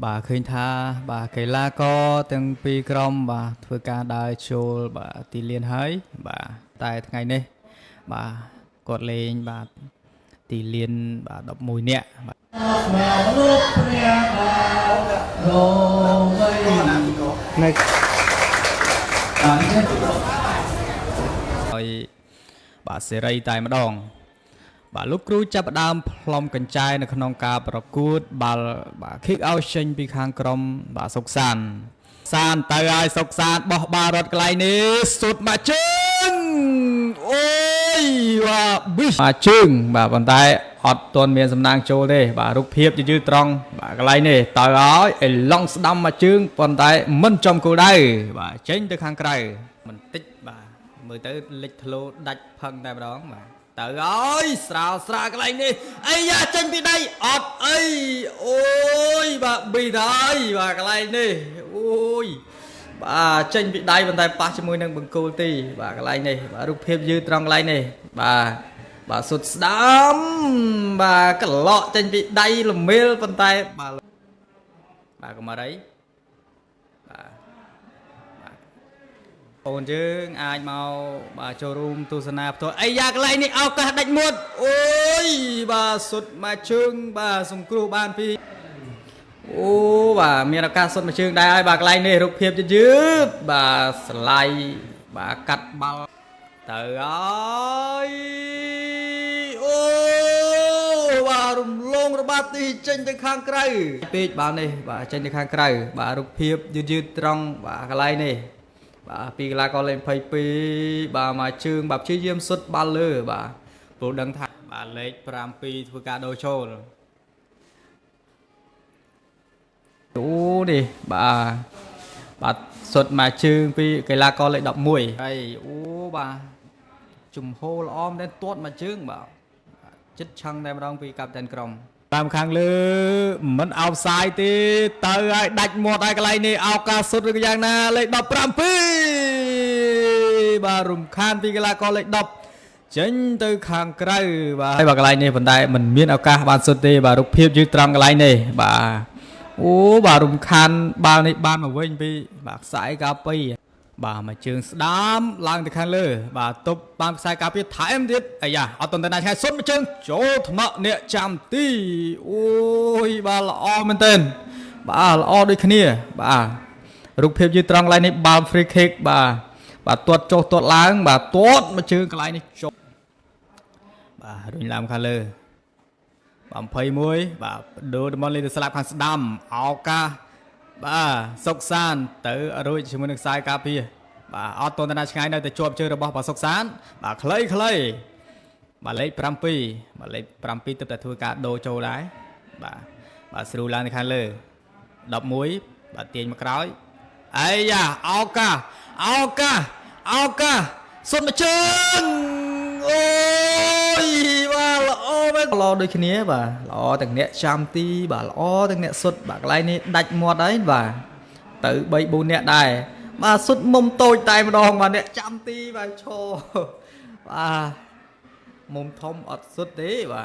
bà khơi tha bà cái la co từng pi crom bà thưa ca đài chôl bà tì liên hới bà tại ngày nay bà cột lên bà tì liên bà đọc mùi nẹ này rồi bà sẽ rây tay mà đòn bà lúc cú chấp đam plom cần traiในក្នុងការប្រកួតបាល់បាទ kick out ចេញពីខាងក្រុមបាទសុកសានទៅឲ្យសុកសានបោះបាល់រត់កន្លែងនេះសុទ្ធមកជើងអូយបាទប៊ីមកជើងបាទប៉ុន្តែអត់ទាន់មានសំណាងចូលទេបាទរូបភាពយឺត្រង់បាទកន្លែងនេះទៅឲ្យអេឡង់ស្ដាំមកជើងប៉ុន្តែមិនចំគោលដៅបាទចេញទៅខាងក្រៅបន្តិចបាទមើលទៅលិចធ្លោដាច់ផឹងតែម្ដងបាទទៅអើយស្រាលកន្លែងនេះអីយ៉ាចេញពីដៃអត់អីអូយបាទប៊ីដែរបាទកន្លែងនេះអូយបាទចេញពីដៃប៉ុន្តែប៉ះជាមួយនឹងបង្គោលទីបាទកន្លែងនេះបាទរូបភាពយឺត្រង់កន្លែងនេះបាទសុទ្ធស្ដាំបាទក្លោកចេញពីដៃល្មេលប៉ុន្តែបាទកុមារីអូនយើងអាចមកបាទចូលរួមទស្សនាផ្ទាល់អីយ៉ាកន្លែងនេះឱកាសដាច់មុតអូយបាទសុទ្ធមកជើងបាទសង្គ្រោះបានពីអូបាទមានឱកាសសុទ្ធមកជើងដែរហើយបាទកន្លែងនេះរូបភាពយឺតបាទស្លៃបាទកាត់បាល់ទៅហើយអូបាទរំលងរបាត់ទីចេញទៅខាងក្រៅពេកបាល់នេះបាទចេញទៅខាងក្រៅបាទរូបភាពយឺតត្រង់បាទកន្លែងនេះបាទពីកីឡាករលេខ22បាទមកជើងបាទព្យាយាមសុទ្ធបាល់លើបាទព្រោះដឹងថាបាទលេខ7ធ្វើការដូរចូលអូនេះបាទសុទ្ធមកជើងពីកីឡាករលេខ11ហើយអូបាទជំហរល្អមែនទាត់មកជើងបាទចិត្តឆឹងតែម្ដងពីកាប់តែនក្រុមតាមខាងលើមិនអោបសាយទេទៅឲ្យដាច់មាត់ឲ្យកន្លែងនេះឱកាសសុទ្ធឬយ៉ាងណាលេខ17បាទរំខានពីកីឡាករលេខ10ចេញទៅខាងក្រៅបាទហើយកន្លែងនេះប៉ុន្តែមិនមានឱកាសបានសុទ្ធទេបាទរូបភាពយឺតត្រង់កន្លែងនេះបាទអូបាទរំខានបាល់នេះបានមកវិញពីបាទខ្សែកាពីបាទមកជើងស្ដាមឡើងទៅខាងលើបាទទប់បានខ្សែការពារថែមទៀតអាយ៉ាអត់តន់តែណាឆ្ងាយសុទ្ធមកជើងចូលថ្នាក់អ្នកចាំទីអូយបាទល្អមែនទែនបាទល្អដូចគ្នាបាទរូបភាពយឺតត្រង់កន្លែងនេះបាល់ free kick បាទទាត់ចុះទាត់ឡើងបាទទាត់មកជើងកន្លែងនេះចុះបាទរុញឡើងខាងលើបាទ21បាទដូរតំបន់លេខទៅស្លាប់ខាងស្ដាំឱកាសបាទសុកសានទៅរួចជាមួយនឹងខ្សែការពារបាទអត់តន់តាឆ្ងាយនៅតែជាប់ជើងរបស់បាទសុកសានបាទខ្លីបាទលេខ7បាទលេខ7ទើបតែធ្វើការដូរចូលដែរបាទស្រួលឡើងទៅខាងលើ11បាទទាញមកក្រោយអាយ៉ាឱកាសសុទ្ធមកជើងអូយបាទល្អដូចគ្នាបាទល្អទាំងអ្នកចាំទីបាទល្អទាំងអ្នកសុទ្ធបាទកន្លែងនេះដាច់មាត់ហើយបាទទៅ3 4នាក់ដែរបាទសុទ្ធមុំតូចតែម្ដងបាទអ្នកចាំទីបាទឈរបាទមុំធំអត់សុទ្ធទេបា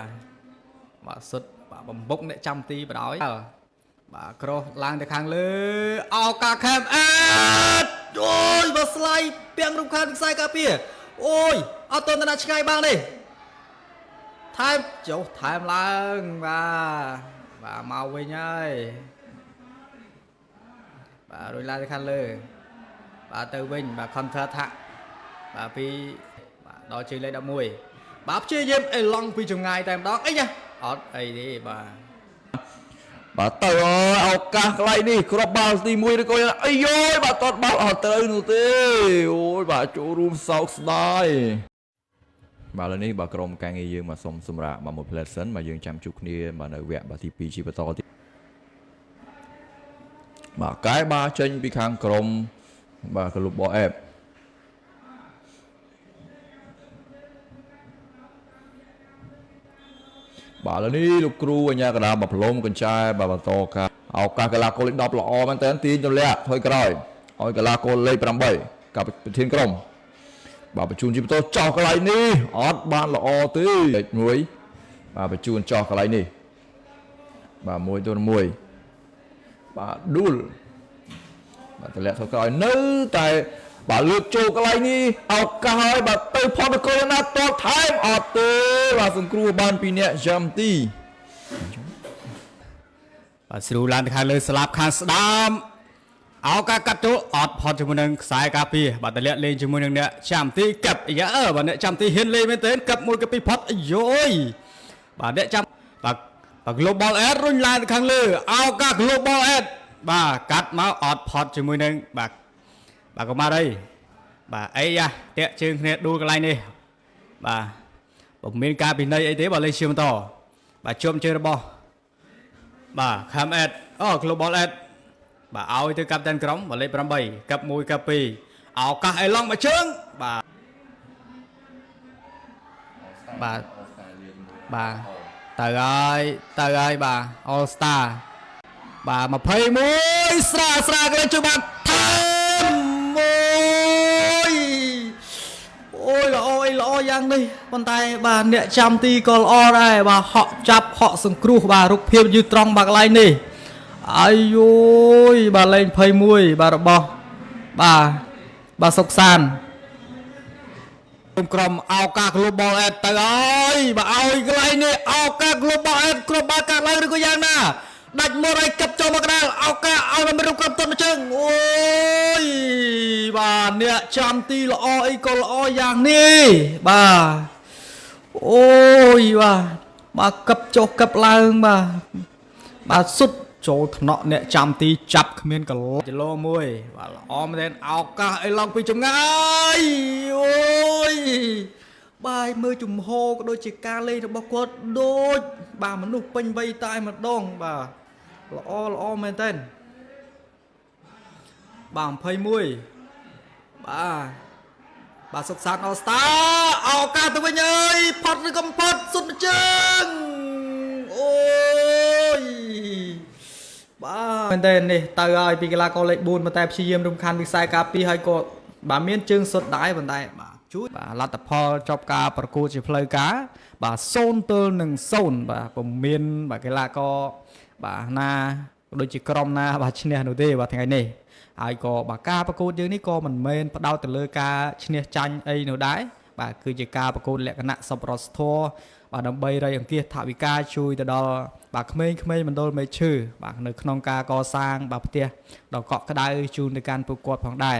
ទសុទ្ធបាទបំបុកអ្នកចាំទីបដ ாய் បាទក្រោះឡើងទៅខាងលើឱកាសខេមអេតអូយបាទស្លាយពាំងរូបខាងខ្សែការពារអូយអត់តន់តាឆ្ងាយបាល់នេះថែមចុះថែមឡើងបាទមកវិញហើយបាទរួចឡើងទៅខាងលើបាទទៅវិញបាទ counter attack បាទពីបាទដល់ជើងលេខ11បាទព្យាយាមអេឡង់ពីចម្ងាយតែម្ដងអីយ៉ាអត់អីទេបាទទៅឱកាសកន្លែងនេះគ្រាប់បាល់ទី1ឬក៏អីយោយបាទតតបាល់អត់ត្រូវនោះទេអូយបាទចូលរួមសោកស្ដាយបាទឥឡូវនេះបាទក្រុមការងារយើងមកសុំសម្រាប់មួយផ្លែសិនបាទយើងចាំជួបគ្នាបាទនៅវគ្គបាទទី2ជាបន្តទៀតបាទកែបាទចេញពីខាងក្រុមបាទក្លឹបបអេបបាទឥឡូវនេះលោកគ្រូអញ្ញាកណ្ដាលបាទផ្លុំកញ្ចែបាទបន្តការឱកាសកីឡាករលេខ10ល្អមែនតើទាញទម្លាក់ថយក្រោយឲ្យកីឡាករលេខ8กับប្រធានក្រុមបាទបញ្ជូនជាបន្តចោះកន្លែងនេះអត់បានល្អទេលេខ1បាទបញ្ជូនចោះកន្លែងនេះបាទ1-1 បាទដួលបាទតម្លាក់ទៅក្រោយនៅតែបាទលើកចូលកន្លែងនេះឱកាសហើយបាទទៅផុតកូនណាតបថែមអត់ទេបាទសង្គ្រោះបានពីអ្នកយ៉ាំទីបាទស្រូឡើងទៅខាងលើស្លាប់ខាងស្ដាមឱកាសកាត់ចូលអត់ផុតជាមួយនឹងខ្សែការពារបាទតម្លាក់លេងជាមួយនឹងអ្នកចាំទីកាប់យ៉ាបាទអ្នកចាំទីហ៊ានលេងមែនទែនកាប់មួយកាប់ពីរផុតអាយយបាទអ្នកចាំបាទ Global Ad រុញឡើងទៅខាងលើឱកាស Global Ad បាទកាត់មកអត់ផុតជាមួយនឹងបាទកុមារអីបាទអីយ៉ាតាក់ជើងគ្នាដួលកន្លែងនេះបាទពុំមានការពិន័យអីទេបាទលេងឈាមបន្តបាទជុំជើងរបស់បាទ Cam Ad Global Ad បាទឲ្យទៅកាប់តានក្រុមបាទលេខ8កាប់1កាប់2ឱកាសអេឡង់មួយជើងបាទទៅហើយបាទ All Star បាទ21ស្រាកន្លែងជួយបានថែមអូយល្អយ៉ាងនេះប៉ុន្តែបាទអ្នកចាំទីក៏ល្អដែរបាទហក់ចាប់ហក់សង្គ្រោះបាទរូបភាពយឺតត្រង់បាទកន្លែងនេះអាយយបាទលេង21បាទរបស់បាទសុកសានក្រុមឱកាស Global Ad ទៅហើយបាទឲ្យកន្លែងនេះឱកាស Global Ad គ្រប់បាល់កាត់ឡើងឬក៏យ៉ាងណាដាច់មកឲ្យកាប់ចូលមកកណ្ដាលឱកាសឲ្យមិនរូបក្រុមតុនជើងអូយបាទអ្នកចាំទីល្អអីក៏ល្អយ៉ាងនេះបាទអូយបាទកាប់ចុះកាប់ឡើងបាទសុទ្ធចូលថ្នាក់អ្នកចាំទីចាប់គ្មានកន្លោចលោមួយបាទល្អមែនឱកាសឲ្យឡងពីចម្ងាយអូយបាយមើលជំហរក៏ដូចជាការលេងរបស់គាត់ដូចបាទមនុស្សពេញវ័យតែម្ដងបាទល្អមែនតើបាទ21បាទសុកសានអស្តាឱកាសទៅវិញអើយផុតឬកំផុតសុទ្ធជើងអូយបាទមែនតើនេះទៅហើយពីកីឡាករលេខ4តែព្យាយាមរំខានវិស័យការពារហើយក៏បាទមានជើងសុទ្ធដែរប៉ុន្តែបាទជួយបាទលទ្ធផលចប់ការប្រកួតជាផ្លូវការបាទ0-0បាទពុំមានបាទកីឡាករបាទណាដូចជាក្រុមណាបាទឈ្នះនោះទេបាទថ្ងៃនេះហើយក៏បាទការប្រកួតយើងនេះក៏មិនមែនផ្ដោតទៅលើការឈ្នះចាញ់អីនោះដែរបាទគឺជាការប្រកួតលក្ខណៈសប្បុរសធម៌បាទដើម្បីរៃអង្គាសថវិកាជួយទៅដល់បាទក្មេងៗមណ្ឌលមេឈើបាទនៅក្នុងការកសាងបាទផ្ទះដ៏កក់ក្ដៅជូនទៅកាន់ពួកគាត់ផងដែរ